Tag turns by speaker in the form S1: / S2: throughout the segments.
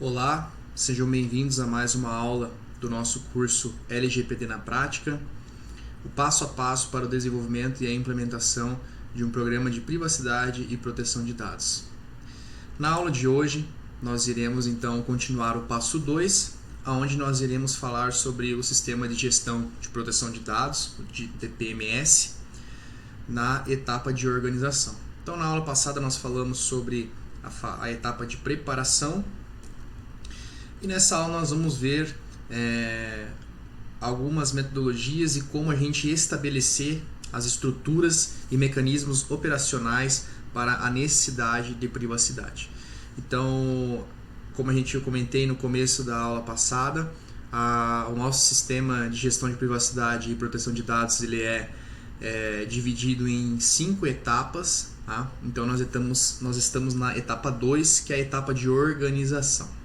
S1: Olá, sejam bem-vindos a mais uma aula do nosso curso LGPD na Prática, o passo a passo para o desenvolvimento e a implementação de um programa de privacidade e proteção de dados. Na aula de hoje, nós iremos então continuar o passo 2, onde nós iremos falar sobre o sistema de gestão de proteção de dados, o DPMS, na etapa de organização. Então, na aula passada nós falamos sobre a etapa de preparação. E nessa aula nós vamos ver algumas metodologias e como a gente estabelecer as estruturas e mecanismos operacionais para a necessidade de privacidade. Então, como eu comentei no começo da aula passada, o nosso sistema de gestão de privacidade e proteção de dados ele é dividido em 5 etapas. Tá? Então nós estamos na etapa 2, que é a etapa de organização.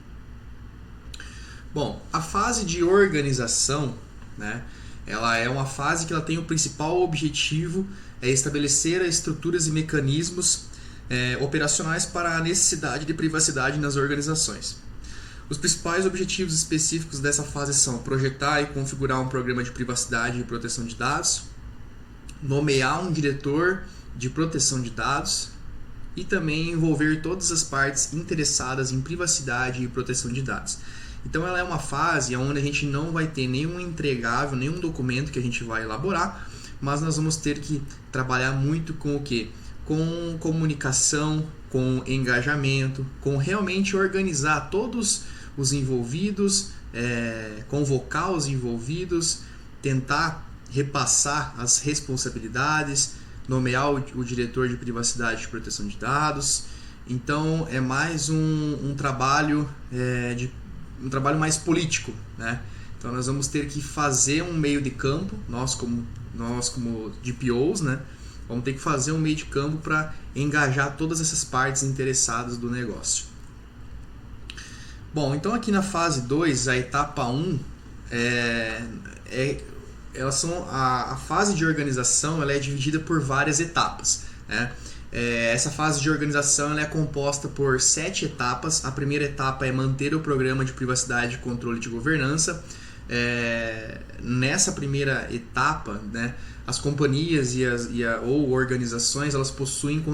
S1: Bom, a fase de organização, né, ela é uma fase que ela tem o principal objetivo estabelecer as estruturas e mecanismos operacionais para a necessidade de privacidade nas organizações. Os principais objetivos específicos dessa fase são projetar e configurar um programa de privacidade e proteção de dados, nomear um diretor de proteção de dados e também envolver todas as partes interessadas em privacidade e proteção de dados. Então ela é uma fase onde a gente não vai ter nenhum entregável, nenhum documento que a gente vai elaborar, mas nós vamos ter que trabalhar muito com o quê? Com comunicação, com engajamento, com realmente organizar todos os envolvidos, convocar os envolvidos, tentar repassar as responsabilidades, nomear o diretor de privacidade e proteção de dados. Então é mais um trabalho um trabalho mais político, né? Então nós vamos ter que fazer um meio de campo, nós como DPOs, né? Vamos ter que fazer um meio de campo para engajar todas essas partes interessadas do negócio. Bom, então aqui na fase 2, a etapa 1, a fase de organização ela é dividida por várias etapas, né? Essa fase de organização ela é composta por 7 etapas. A primeira etapa é manter o programa de privacidade, controle de governança. Nessa primeira etapa, né, as companhias ou organizações elas possuem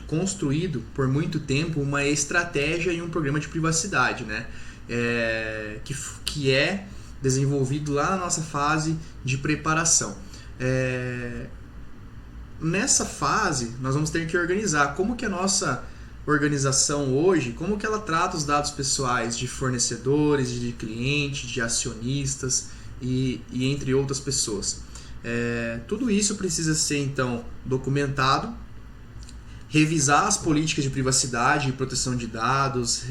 S1: construído por muito tempo uma estratégia e um programa de privacidade, né, que é desenvolvido lá na nossa fase de preparação. Nessa fase, nós vamos ter que organizar como que a nossa organização hoje, como que ela trata os dados pessoais de fornecedores, de clientes, de acionistas e entre outras pessoas. Tudo isso precisa ser, então, documentado, revisar as políticas de privacidade e proteção de dados,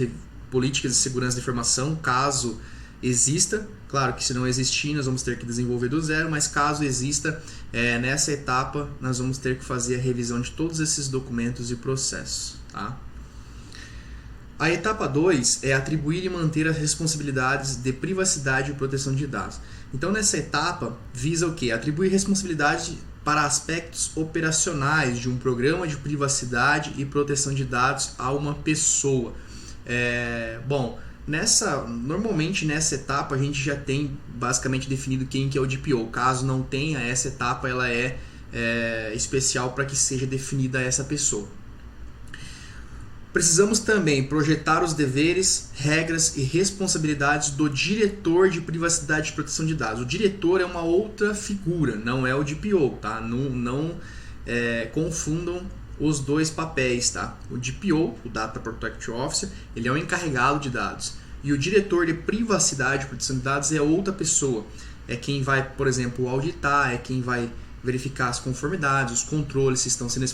S1: políticas de segurança da informação, caso exista. Claro que se não existir, nós vamos ter que desenvolver do zero, mas caso exista, nessa etapa nós vamos ter que fazer a revisão de todos esses documentos e processos. Tá? A etapa 2 é atribuir e manter as responsabilidades de privacidade e proteção de dados. Então nessa etapa visa o quê? Atribuir responsabilidade para aspectos operacionais de um programa de privacidade e proteção de dados a uma pessoa. Normalmente nessa etapa a gente já tem basicamente definido quem que é o DPO. Caso não tenha essa etapa, ela é especial para que seja definida essa pessoa. Precisamos também projetar os deveres, regras e responsabilidades do diretor de privacidade e proteção de dados. O diretor é uma outra figura, não é o DPO, tá? Não confundam os dois papéis, tá? O DPO, o Data Protection Officer, ele é o encarregado de dados. E o diretor de privacidade e proteção de dados é outra pessoa. É quem vai, por exemplo, auditar, é quem vai verificar as conformidades, os controles se estão sendo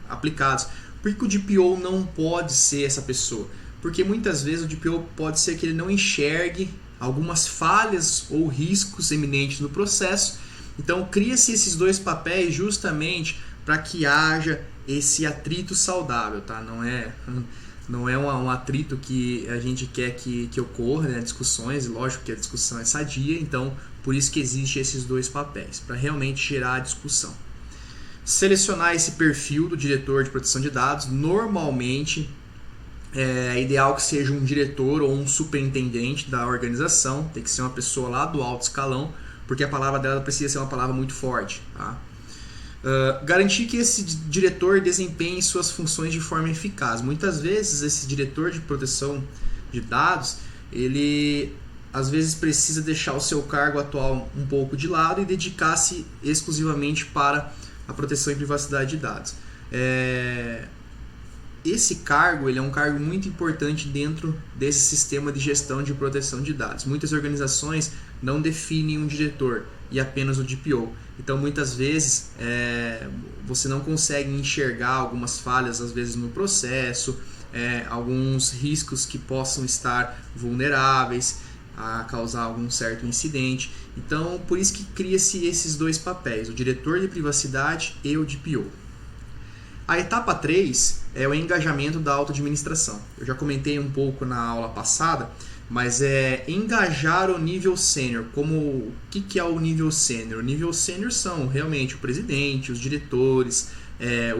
S1: aplicados. Por que o DPO não pode ser essa pessoa? Porque muitas vezes o DPO pode ser que ele não enxergue algumas falhas ou riscos eminentes no processo. Então cria-se esses dois papéis justamente para que haja esse atrito saudável, tá? Não é um atrito que a gente quer que ocorra, né? Discussões, e lógico que a discussão é sadia, então por isso que existem esses dois papéis, para realmente gerar a discussão. Selecionar esse perfil do diretor de proteção de dados, normalmente É ideal que seja um diretor ou um superintendente da organização, tem que ser uma pessoa lá do alto escalão, porque a palavra dela precisa ser uma palavra muito forte. Tá? Garantir que esse diretor desempenhe suas funções de forma eficaz. Muitas vezes esse diretor de proteção de dados, ele às vezes precisa deixar o seu cargo atual um pouco de lado e dedicar-se exclusivamente para a proteção e privacidade de dados. Esse cargo ele é um cargo muito importante dentro desse sistema de gestão de proteção de dados. Muitas organizações não definem um diretor e apenas o DPO. Então, muitas vezes, você não consegue enxergar algumas falhas, às vezes, no processo, alguns riscos que possam estar vulneráveis a causar algum certo incidente. Então, por isso que cria-se esses dois papéis, o diretor de privacidade e o DPO. A etapa 3 é o engajamento da alta administração. Eu já comentei um pouco na aula passada, mas é engajar o nível sênior. O que é o nível sênior? O nível sênior são realmente o presidente, os diretores,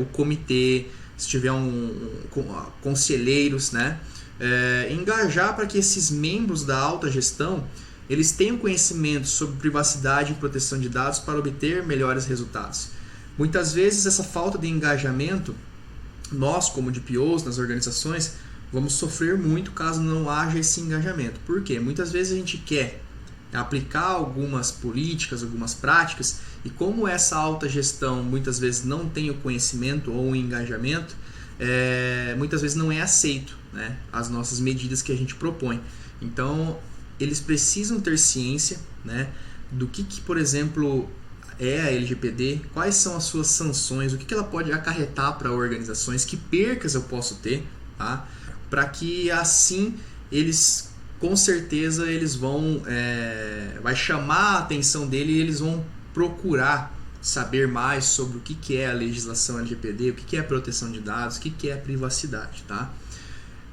S1: o comitê, se tiver conselheiros, né? Engajar para que esses membros da alta gestão eles tenham conhecimento sobre privacidade e proteção de dados para obter melhores resultados. Muitas vezes essa falta de engajamento, nós como DPOs nas organizações, vamos sofrer muito caso não haja esse engajamento. Por quê? Muitas vezes a gente quer aplicar algumas políticas, algumas práticas, e como essa alta gestão muitas vezes não tem o conhecimento ou o engajamento, muitas vezes não é aceito, né, as nossas medidas que a gente propõe. Então, eles precisam ter ciência, né, do que por exemplo, é a LGPD, quais são as suas sanções, o que ela pode acarretar para organizações, que percas eu posso ter, tá? Para que assim eles, com certeza, eles vão vai chamar a atenção dele e eles vão procurar saber mais sobre o que é a legislação LGPD, o que é a proteção de dados, o que é a privacidade, tá?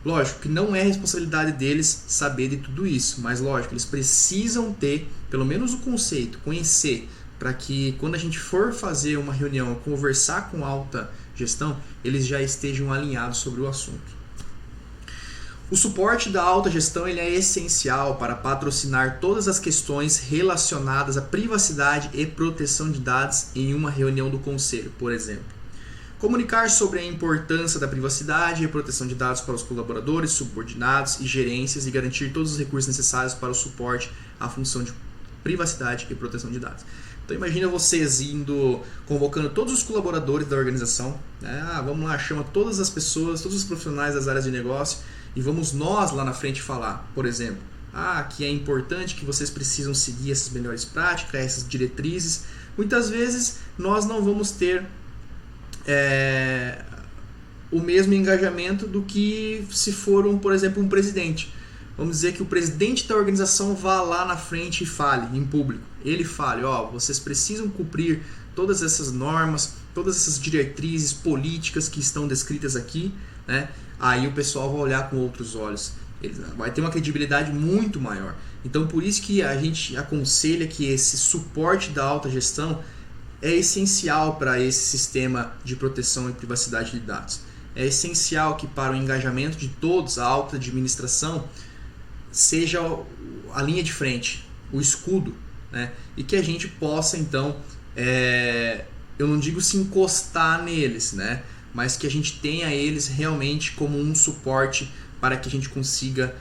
S1: Lógico que não é responsabilidade deles saber de tudo isso, mas lógico, eles precisam ter pelo menos o conceito, conhecer, para que quando a gente for fazer uma reunião, conversar com alta gestão, eles já estejam alinhados sobre o assunto. O suporte da alta gestão ele é essencial para patrocinar todas as questões relacionadas à privacidade e proteção de dados em uma reunião do conselho, por exemplo. Comunicar sobre a importância da privacidade e proteção de dados para os colaboradores, subordinados e gerências e garantir todos os recursos necessários para o suporte à função de privacidade e proteção de dados. Então imagina vocês convocando todos os colaboradores da organização, né? Vamos lá, chama todas as pessoas, todos os profissionais das áreas de negócio e vamos nós lá na frente falar, por exemplo, que é importante, que vocês precisam seguir essas melhores práticas, essas diretrizes. Muitas vezes nós não vamos ter o mesmo engajamento do que se for, por exemplo, um presidente. Vamos dizer que o presidente da organização vá lá na frente e fale em público. Ele fale, vocês precisam cumprir todas essas normas, todas essas diretrizes políticas que estão descritas aqui, né? Aí o pessoal vai olhar com outros olhos. Ele vai ter uma credibilidade muito maior. Então, por isso que a gente aconselha que esse suporte da alta gestão é essencial para esse sistema de proteção e privacidade de dados. É essencial que para o engajamento de todos, a alta administração seja a linha de frente, o escudo, né? E que a gente possa, então, eu não digo se encostar neles, né? Mas que a gente tenha eles realmente como um suporte para que a gente consiga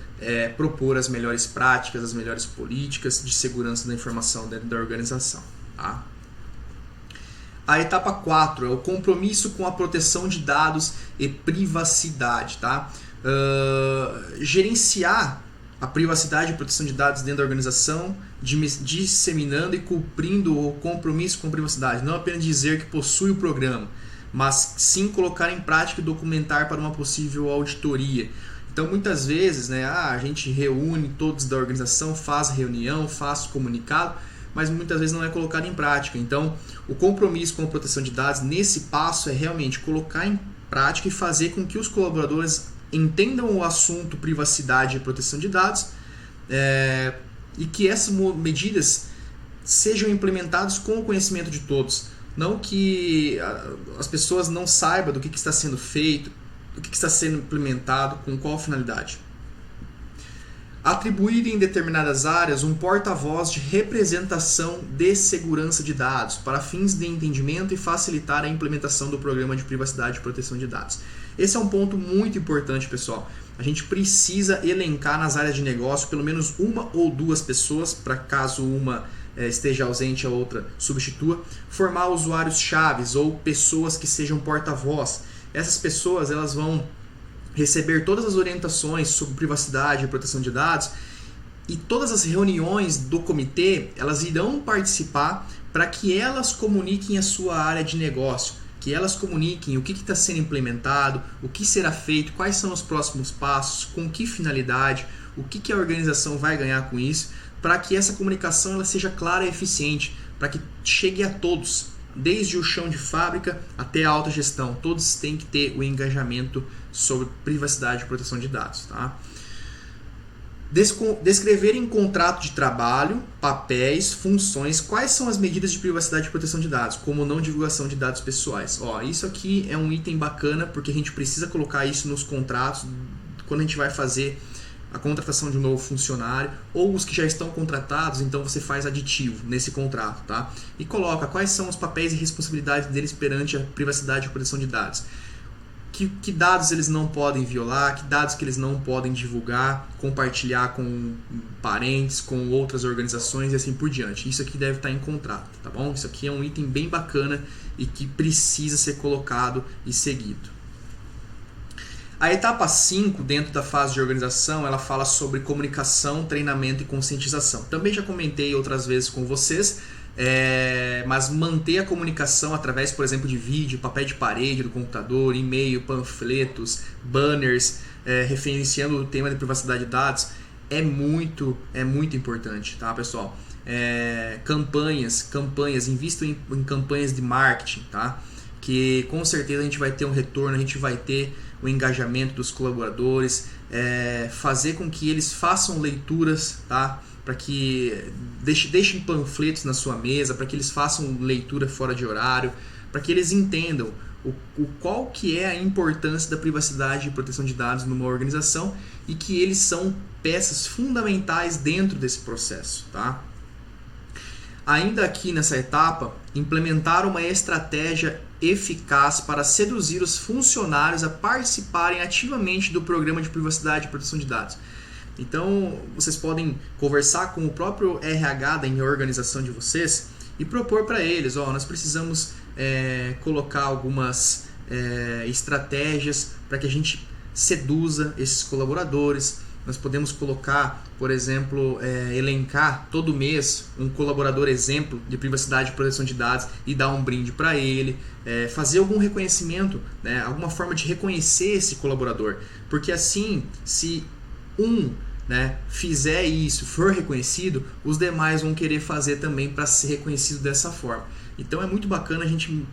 S1: propor as melhores práticas, as melhores políticas de segurança da informação dentro da organização. Tá? A etapa 4 é o compromisso com a proteção de dados e privacidade. Tá? Gerenciar a privacidade e proteção de dados dentro da organização, disseminando e cumprindo o compromisso com a privacidade. Não apenas dizer que possui o programa, mas sim colocar em prática e documentar para uma possível auditoria. Então, muitas vezes, né, a gente reúne todos da organização, faz reunião, faz comunicado, mas muitas vezes não é colocado em prática. Então, o compromisso com a proteção de dados nesse passo é realmente colocar em prática e fazer com que os colaboradores entendam o assunto privacidade e proteção de dados e que essas medidas sejam implementadas com o conhecimento de todos. Não que as pessoas não saibam do que está sendo feito, o que está sendo implementado, com qual finalidade. Atribuir em determinadas áreas um porta-voz de representação de segurança de dados para fins de entendimento e facilitar a implementação do programa de privacidade e proteção de dados. Esse é um ponto muito importante, pessoal. A gente precisa elencar nas áreas de negócio pelo menos uma ou duas pessoas, para caso uma esteja ausente, a outra substitua, formar usuários chaves ou pessoas que sejam porta-voz. Essas pessoas elas vão receber todas as orientações sobre privacidade e proteção de dados, e todas as reuniões do comitê elas irão participar para que elas comuniquem a sua área de negócio, que elas comuniquem o que está sendo implementado, o que será feito, quais são os próximos passos, com que finalidade, o que a organização vai ganhar com isso, para que essa comunicação ela seja clara e eficiente, para que chegue a todos, desde o chão de fábrica até a alta gestão. Todos têm que ter o engajamento sobre privacidade e proteção de dados. Tá? Descrever em contrato de trabalho, papéis, funções, quais são as medidas de privacidade e proteção de dados, como não divulgação de dados pessoais. Isso aqui é um item bacana, porque a gente precisa colocar isso nos contratos quando a gente vai fazer a contratação de um novo funcionário, ou os que já estão contratados, então você faz aditivo nesse contrato, tá? E coloca quais são os papéis e responsabilidades deles perante a privacidade e proteção de dados. Que dados eles não podem violar, que dados que eles não podem divulgar, compartilhar com parentes, com outras organizações e assim por diante. Isso aqui deve estar em contrato, tá bom? Isso aqui é um item bem bacana e que precisa ser colocado e seguido. A etapa 5, dentro da fase de organização, ela fala sobre comunicação, treinamento e conscientização. Também já comentei outras vezes com vocês, mas manter a comunicação através, por exemplo, de vídeo, papel de parede do computador, e-mail, panfletos, banners, referenciando o tema de privacidade de dados, é muito importante, tá, pessoal? Campanhas, invistam em campanhas de marketing, tá? Que com certeza a gente vai ter um retorno, a gente vai ter o engajamento dos colaboradores, fazer com que eles façam leituras, tá? Para que deixem panfletos na sua mesa, para que eles façam leitura fora de horário, para que eles entendam qual que é a importância da privacidade e proteção de dados numa organização e que eles são peças fundamentais dentro desse processo, tá? Ainda aqui nessa etapa, implementar uma estratégia eficaz para seduzir os funcionários a participarem ativamente do programa de privacidade e proteção de dados. Então, vocês podem conversar com o próprio RH da organização de vocês e propor para eles, nós precisamos colocar algumas estratégias para que a gente seduza esses colaboradores. Nós podemos colocar, por exemplo, elencar todo mês um colaborador exemplo de privacidade e proteção de dados e dar um brinde para ele, fazer algum reconhecimento, né, alguma forma de reconhecer esse colaborador, porque assim, se fizer isso, for reconhecido, os demais vão querer fazer também para ser reconhecido dessa forma. Então é muito bacana a gente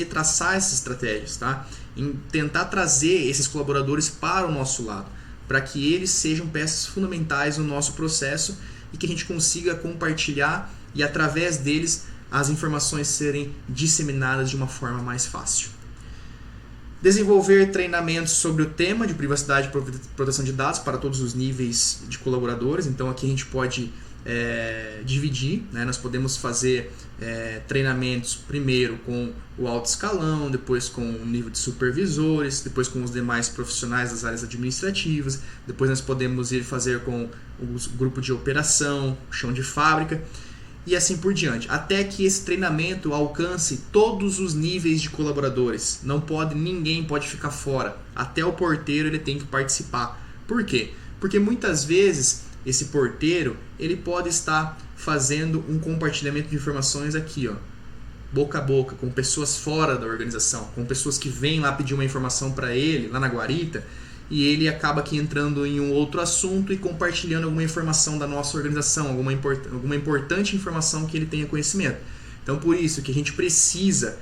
S1: traçar essas estratégias, tá? Em tentar trazer esses colaboradores para o nosso lado, para que eles sejam peças fundamentais no nosso processo e que a gente consiga compartilhar e através deles as informações serem disseminadas de uma forma mais fácil. Desenvolver treinamentos sobre o tema de privacidade e proteção de dados para todos os níveis de colaboradores. Então aqui a gente pode dividir, né? Nós podemos fazer treinamentos primeiro com o alto escalão, depois com o nível de supervisores, depois com os demais profissionais das áreas administrativas, depois nós podemos ir fazer com o grupo de operação, chão de fábrica e assim por diante, até que esse treinamento alcance todos os níveis de colaboradores. Ninguém pode ficar fora, até o porteiro ele tem que participar. Por quê? Porque muitas vezes esse porteiro ele pode estar fazendo um compartilhamento de informações aqui, boca a boca, com pessoas fora da organização, com pessoas que vêm lá pedir uma informação para ele, lá na guarita, e ele acaba aqui entrando em um outro assunto e compartilhando alguma informação da nossa organização, alguma importante informação que ele tenha conhecimento. Então, por isso que a gente precisa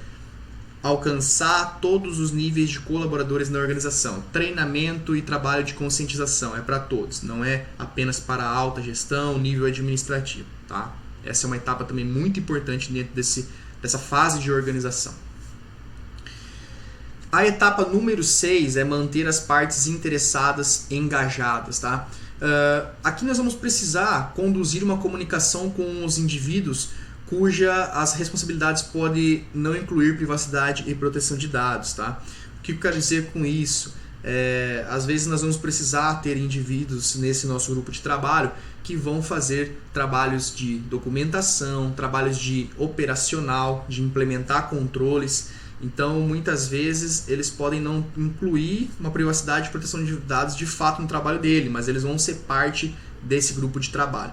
S1: alcançar todos os níveis de colaboradores na organização. Treinamento e trabalho de conscientização é para todos, não é apenas para a alta gestão, nível administrativo, tá? Essa é uma etapa também muito importante dentro dessa fase de organização. A etapa número 6 é manter as partes interessadas engajadas, tá? Aqui nós vamos precisar conduzir uma comunicação com os indivíduos cuja as responsabilidades podem não incluir privacidade e proteção de dados, tá? O que eu quero dizer com isso? Às vezes nós vamos precisar ter indivíduos nesse nosso grupo de trabalho que vão fazer trabalhos de documentação, trabalhos de operacional, de implementar controles. Então, muitas vezes, eles podem não incluir uma privacidade e proteção de dados de fato no trabalho dele, mas eles vão ser parte desse grupo de trabalho.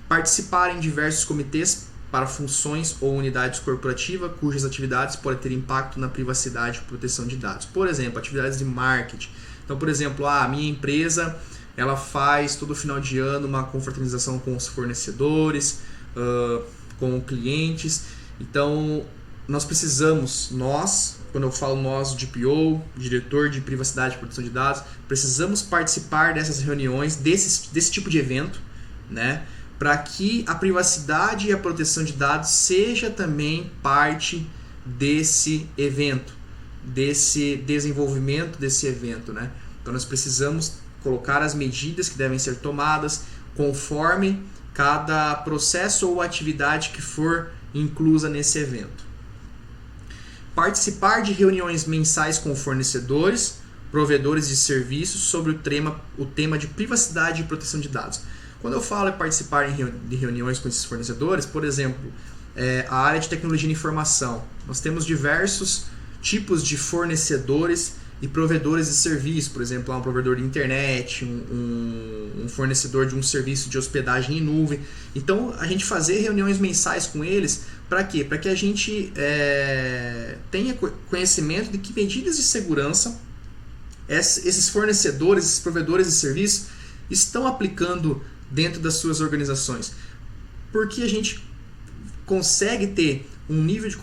S1: Participar em diversos comitês para funções ou unidades corporativas cujas atividades podem ter impacto na privacidade e proteção de dados. Por exemplo, atividades de marketing. Então, por exemplo, a minha empresa ela faz todo final de ano uma confraternização com os fornecedores, com clientes. Então, nós precisamos, quando eu falo nós, o DPO, diretor de privacidade e proteção de dados, precisamos participar dessas reuniões, desse tipo de evento, né? Para que a privacidade e a proteção de dados seja também parte desse evento, desse desenvolvimento desse evento, né? Então nós precisamos colocar as medidas que devem ser tomadas conforme cada processo ou atividade que for inclusa nesse evento. Participar de reuniões mensais com fornecedores, provedores de serviços sobre o tema de privacidade e proteção de dados. Quando eu falo em participar de reuniões com esses fornecedores, por exemplo, a área de tecnologia de informação, nós temos diversos tipos de fornecedores e provedores de serviço, por exemplo, um provedor de internet, um fornecedor de um serviço de hospedagem em nuvem. Então, a gente fazer reuniões mensais com eles, para quê? Para que a gente tenha conhecimento de que medidas de segurança esses fornecedores, esses provedores de serviço estão aplicando dentro das suas organizações. Porque a gente consegue ter um nível de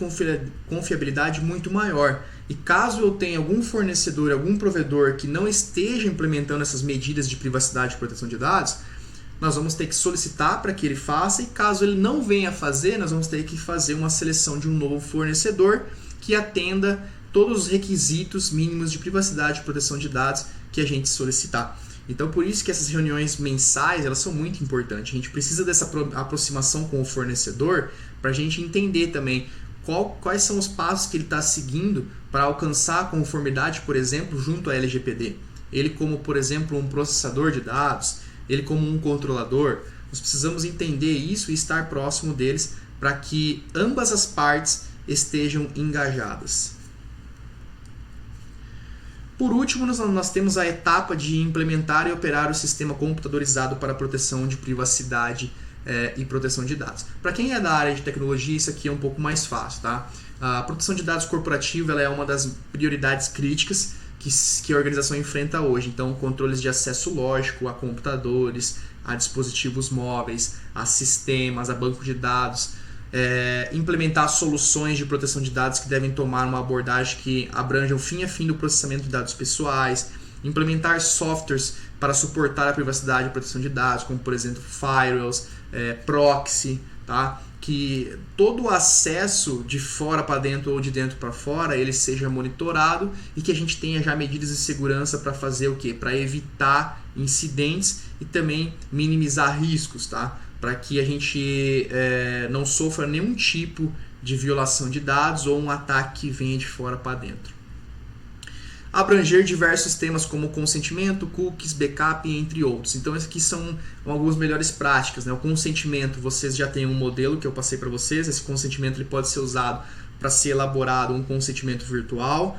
S1: confiabilidade muito maior. E caso eu tenha algum fornecedor, algum provedor que não esteja implementando essas medidas de privacidade e proteção de dados, nós vamos ter que solicitar para que ele faça, e caso ele não venha fazer, nós vamos ter que fazer uma seleção de um novo fornecedor que atenda todos os requisitos mínimos de privacidade e proteção de dados que a gente solicitar. Então, por isso que essas reuniões mensais, elas são muito importantes. A gente precisa dessa aproximação com o fornecedor para a gente entender também quais são os passos que ele está seguindo para alcançar a conformidade, por exemplo, junto à LGPD. Ele como, por exemplo, um processador de dados, ele como um controlador. Nós precisamos entender isso e estar próximo deles para que ambas as partes estejam engajadas. Por último, nós temos a etapa de implementar e operar o sistema computadorizado para proteção de privacidade e proteção de dados. Para quem é da área de tecnologia, isso aqui é um pouco mais fácil, tá? A proteção de dados corporativa ela é uma das prioridades críticas que a organização enfrenta hoje. Então, controles de acesso lógico a computadores, a dispositivos móveis, a sistemas, a banco de dados. Implementar soluções de proteção de dados que devem tomar uma abordagem que abranja o fim a fim do processamento de dados pessoais, implementar softwares para suportar a privacidade e proteção de dados, como por exemplo firewalls, proxy, tá? Que todo o acesso de fora para dentro ou de dentro para fora ele seja monitorado e que a gente tenha já medidas de segurança para fazer o quê? Para evitar incidentes e também minimizar riscos, tá? Para que a gente não sofra nenhum tipo de violação de dados ou um ataque que venha de fora para dentro. Abranger diversos temas como consentimento, cookies, backup, entre outros. Então, essas aqui são algumas melhores práticas, né? O consentimento, vocês já têm um modelo que eu passei para vocês. Esse consentimento ele pode ser usado para ser elaborado um consentimento virtual.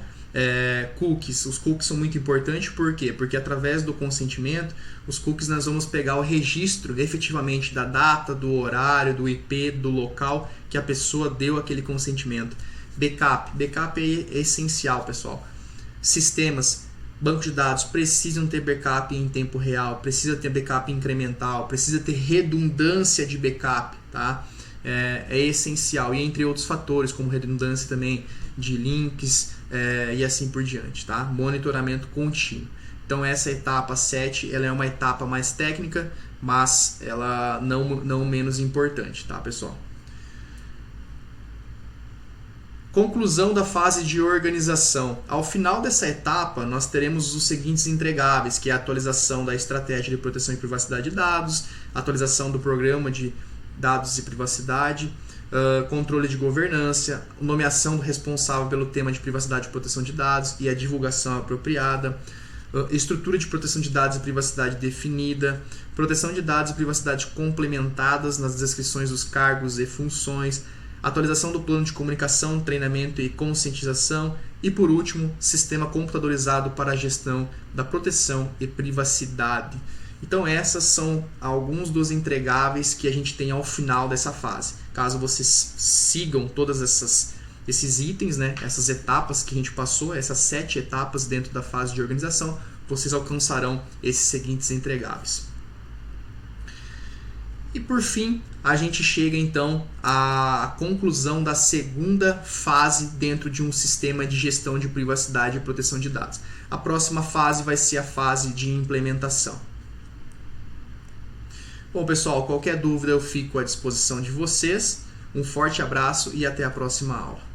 S1: Cookies, os cookies são muito importantes, por quê? Porque através do consentimento, os cookies nós vamos pegar o registro efetivamente da data, do horário, do IP, do local que a pessoa deu aquele consentimento. Backup é essencial, pessoal. Sistemas, banco de dados precisam ter backup em tempo real, precisa ter backup incremental, precisa ter redundância de backup, tá? É essencial, e entre outros fatores, como redundância também de links e assim por diante, tá? Monitoramento contínuo. Então essa etapa 7, ela é uma etapa mais técnica, mas ela não menos importante, tá, pessoal? Conclusão da fase de organização. Ao final dessa etapa, nós teremos os seguintes entregáveis, que é a atualização da estratégia de proteção e privacidade de dados, atualização do programa de dados e privacidade, controle de governança, nomeação do responsável pelo tema de privacidade e proteção de dados e a divulgação apropriada, estrutura de proteção de dados e privacidade definida, proteção de dados e privacidade complementadas nas descrições dos cargos e funções, atualização do plano de comunicação, treinamento e conscientização e, por último, sistema computadorizado para a gestão da proteção e privacidade. Então, essas são alguns dos entregáveis que a gente tem ao final dessa fase. Caso vocês sigam todas esses itens, né, essas etapas que a gente passou, essas 7 etapas dentro da fase de organização, vocês alcançarão esses seguintes entregáveis. E por fim, a gente chega então à conclusão da segunda fase dentro de um sistema de gestão de privacidade e proteção de dados. A próxima fase vai ser a fase de implementação. Bom, pessoal, qualquer dúvida eu fico à disposição de vocês. Um forte abraço e até a próxima aula.